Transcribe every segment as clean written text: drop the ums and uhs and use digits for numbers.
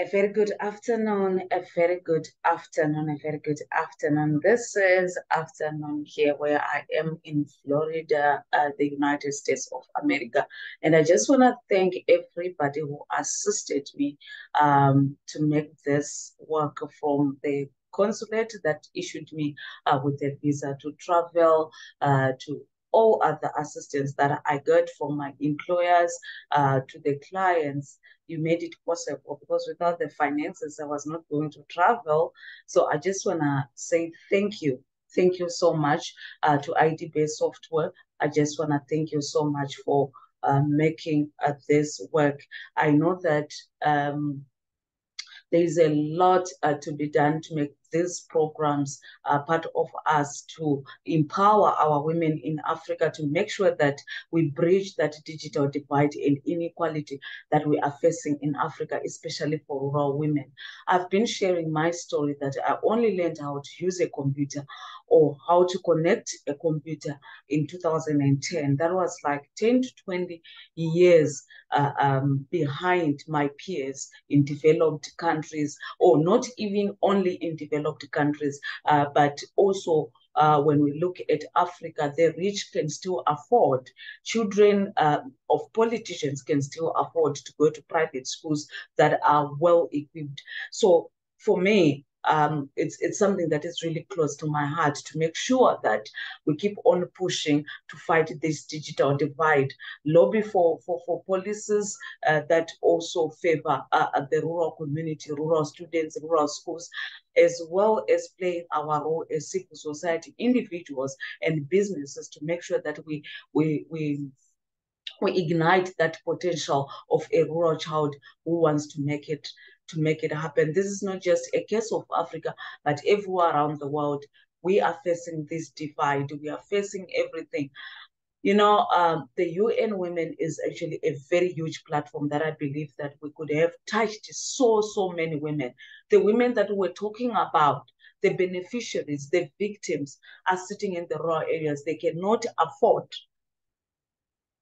A very good afternoon, a very good afternoon, a very good afternoon. This is afternoon here where I am in Florida, the United States of America. And I just want to thank everybody who assisted me to make this work, from the consulate that issued me with a visa to travel, to all other assistance that I got from my employers, to the clients. You made it possible, because without the finances, I was not going to travel. So I just want to say thank you. Thank you so much to ID-based software. I just want to thank you so much for making this work. I know that there is a lot to be done to make these programs part of us, to empower our women in Africa, to make sure that we bridge that digital divide and inequality that we are facing in Africa, especially for rural women. I've been sharing my story that I only learned how to use a computer or how to connect a computer in 2010. That was like 10 to 20 years behind my peers in developed countries, or not even only in developed countries, but also when we look at Africa, the rich can still afford. Children of politicians can still afford to go to private schools that are well equipped. So for me, it's something that is really close to my heart, to make sure that we keep on pushing to fight this digital divide, lobby for policies that also favor the rural community, rural students, rural schools, as well as playing our role as civil society, individuals and businesses, to make sure that we ignite that potential of a rural child who wants to make it happen. This is not just a case of Africa, but everywhere around the world. We are facing this divide. We are facing everything. You know, the UN Women is actually a very huge platform that I believe that we could have touched so many women. The women that we're talking about, the beneficiaries, the victims, are sitting in the rural areas. They cannot afford,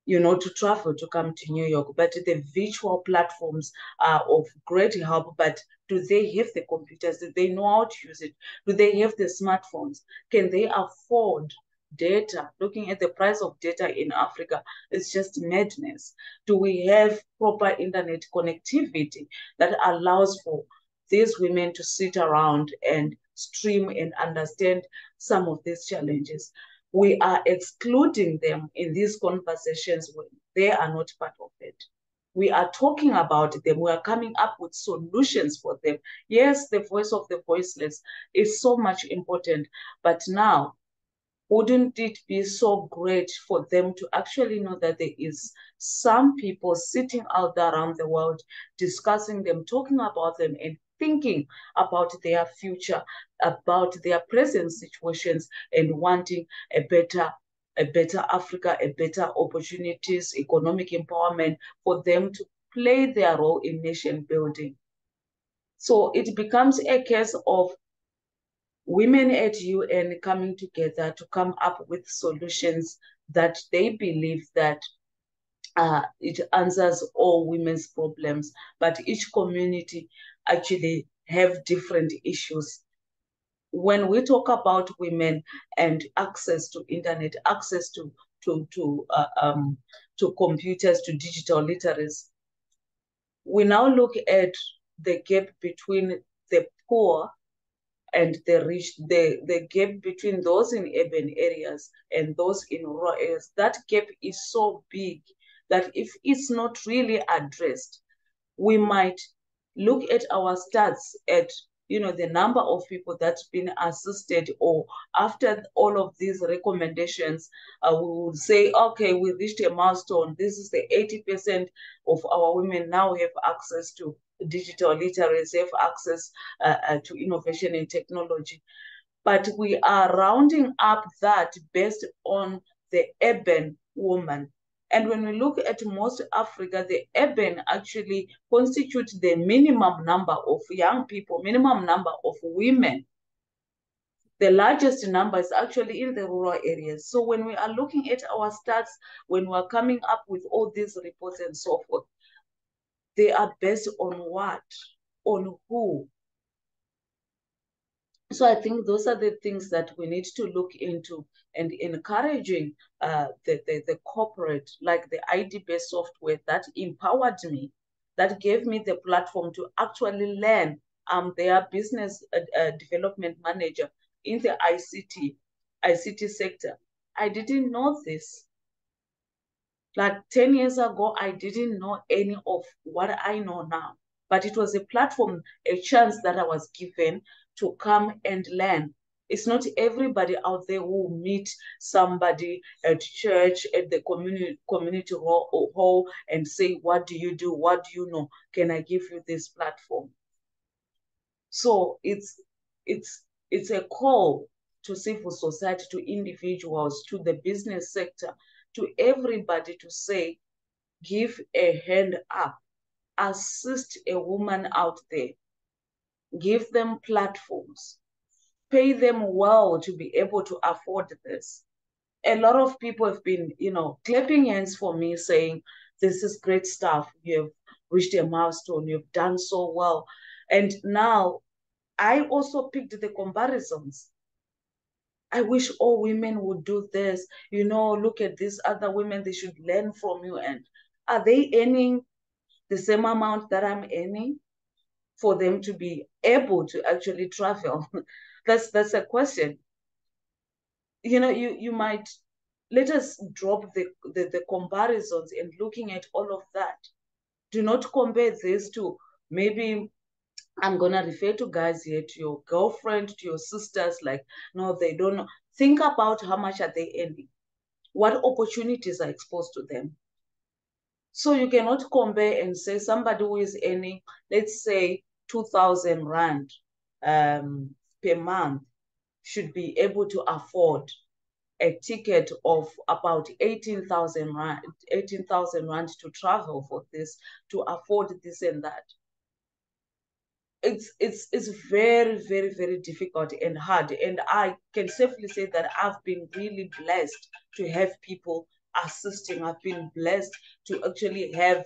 to travel to come to New York, but the virtual platforms are of great help. But do they have the computers? Do they know how to use it? Do they have the smartphones? Can they afford data? Looking at the price of data in Africa, it's just madness. Do we have proper internet connectivity that allows for these women to sit around and stream and understand some of these challenges? We are excluding them in these conversations when they are not part of it. We are talking about them. We are coming up with solutions for them. Yes, the voice of the voiceless is so much important, but now, wouldn't it be so great for them to actually know that there is some people sitting out there around the world discussing them, talking about them, and thinking about their future, about their present situations, and wanting a better Africa, a better opportunities, economic empowerment for them to play their role in nation building. So it becomes a case of women at UN coming together to come up with solutions that they believe that it answers all women's problems, but each community actually have different issues. When we talk about women and access to internet, access to computers, to digital literacy, we now look at the gap between the poor and the rich, the gap between those in urban areas and those in rural areas. That gap is so big that if it's not really addressed, we might look at our stats at the number of people that's been assisted, or after all of these recommendations, we would say, okay, we reached a milestone. This is the 80% of our women now have access to digital literacy, have access to innovation and technology. But we are rounding up that based on the urban woman. And when we look at most Africa, the urban actually constitutes the minimum number of young people, minimum number of women. The largest number is actually in the rural areas. So when we are looking at our stats, when we're coming up with all these reports and so forth, they are based on what? on who? So I think those are the things that we need to look into, and encouraging the corporate, like the ID-based software that empowered me, that gave me the platform to actually learn. Their business development manager in the ICT sector. I didn't know this. Like 10 years ago, I didn't know any of what I know now. But it was a platform, a chance that I was given to come and learn. It's not everybody out there who meet somebody at church, at the community hall, and say, what do you do? What do you know? Can I give you this platform? So it's a call to civil society, to individuals, to the business sector, to everybody to say, give a hand up, assist a woman out there, give them platforms, pay them well to be able to afford this. A lot of people have been, clapping hands for me saying, this is great stuff. You have reached a milestone. You've done so well. And now I also picked the comparisons. I wish all women would do this. Look at these other women. They should learn from you. And are they earning the same amount that I'm earning for them to be able to actually travel? That's a question. You might, let us drop the comparisons and looking at all of that. Do not compare this to, maybe I'm going to refer to guys here, to your girlfriend, to your sisters, like, no, they don't know. Think about how much are they earning? What opportunities are exposed to them? So you cannot compare and say somebody who is earning, let's say, 2,000 Rand per month should be able to afford a ticket of about 18,000 Rand to travel for this, to afford this and that. It's very, very, very difficult and hard. And I can safely say that I've been really blessed to have people assisting. I've been blessed to actually have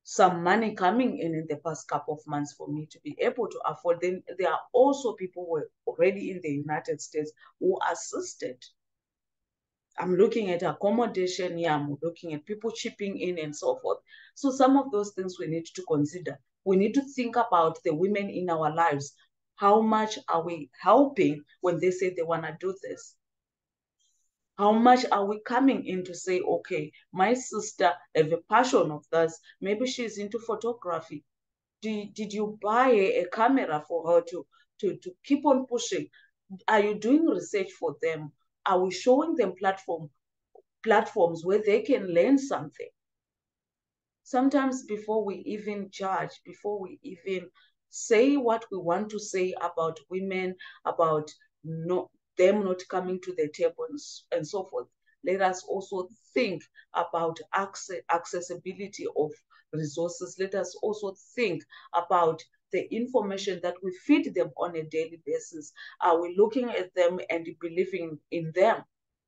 some money coming in the past couple of months for me to be able to afford. Then there are also people who were already in the United States who assisted. I'm looking at accommodation here, I'm looking at people chipping in and so forth. So some of those things we need to consider. We need to think about the women in our lives. How much are we helping when they say they want to do this? How much are we coming in to say, okay, my sister have a passion of this. Maybe she's into photography. Did you buy a camera for her to keep on pushing? Are you doing research for them? Are we showing them platforms where they can learn something? Sometimes before we even judge, before we even say what we want to say about women, about them not coming to the table and so forth, let us also think about accessibility of resources. Let us also think about the information that we feed them on a daily basis. Are we looking at them and believing in them?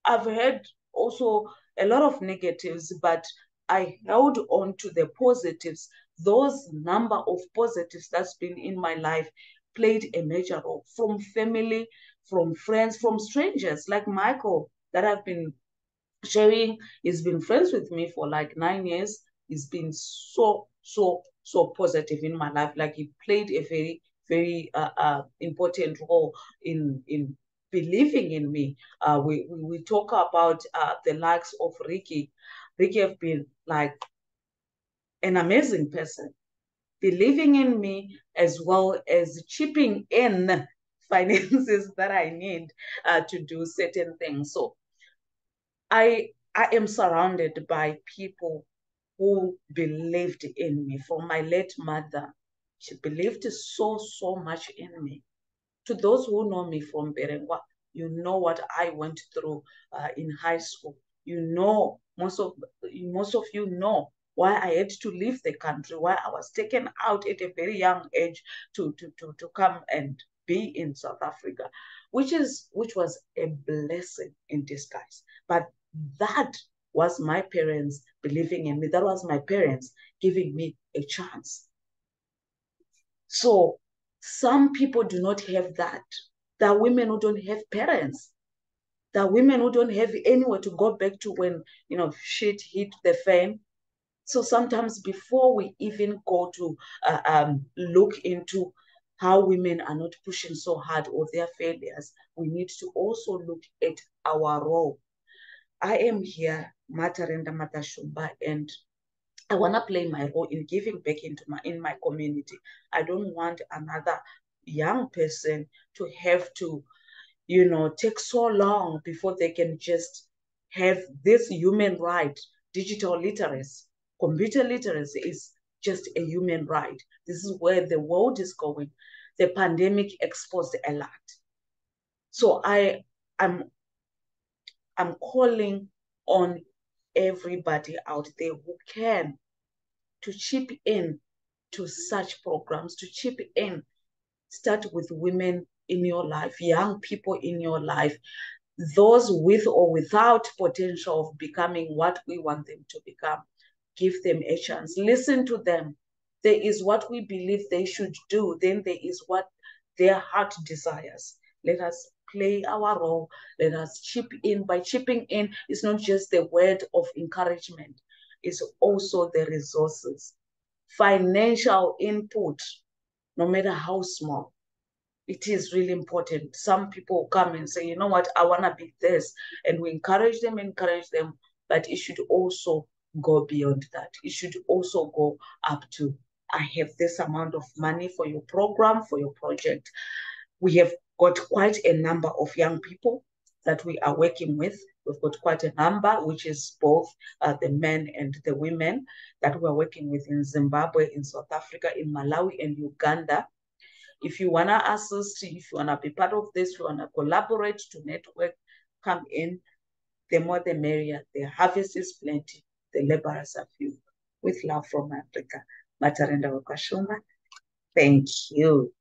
I've heard also a lot of negatives, but I held on to the positives. Those number of positives that's been in my life played a major role, from family, from friends, from strangers like Michael that I've been sharing. He's been friends with me for like 9 years. He's been so positive in my life. Like, he played a very, very important role in believing in me. We talk about the likes of Ricky. Ricky have been like an amazing person, believing in me, as well as chipping in finances that I need to do certain things. So I am surrounded by people who believed in me. From my late mother, she believed so much in me. To those who know me from Berengwa, you know what I went through in high school. You know, most of you know why I had to leave the country, why I was taken out at a very young age to come and be in South Africa, which was a blessing in disguise. But that was my parents believing in me. That was my parents giving me a chance. So some people do not have that. There are women who don't have parents. There are women who don't have anywhere to go back to when, shit hit the fan. So sometimes before we even go to look into how women are not pushing so hard or their failures, we need to also look at our role. I am here, Matarenda Matashumba, and I want to play my role in giving back in my community. I don't want another young person to have to, take so long before they can just have this human right. Digital literacy, computer literacy is just a human right. This is where the world is going. The pandemic exposed a lot. So I'm calling on everybody out there who can to chip in to such programs, to chip in. Start with women in your life, young people in your life, those with or without potential of becoming what we want them to become. Give them a chance. Listen to them. There is what we believe they should do. Then there is what their heart desires. Let us play our role. Let us chip in. By chipping in, it's not just the word of encouragement. It's also the resources, financial input, no matter how small. It is really important. Some people come and say, you know what, I want to be this. And we encourage them, but it should also go beyond that. It should also go up to, I have this amount of money for your program, for your project. We have got quite a number of young people that we are working with. We've got quite a number, which is both the men and the women that we're working with in Zimbabwe, in South Africa, in Malawi, and Uganda. If you want to assist, if you want to be part of this, if you want to collaborate, to network, come in. The more the merrier. The harvest is plenty. The laborers are few. With love from Africa. Matarenda Wakashumba. Thank you.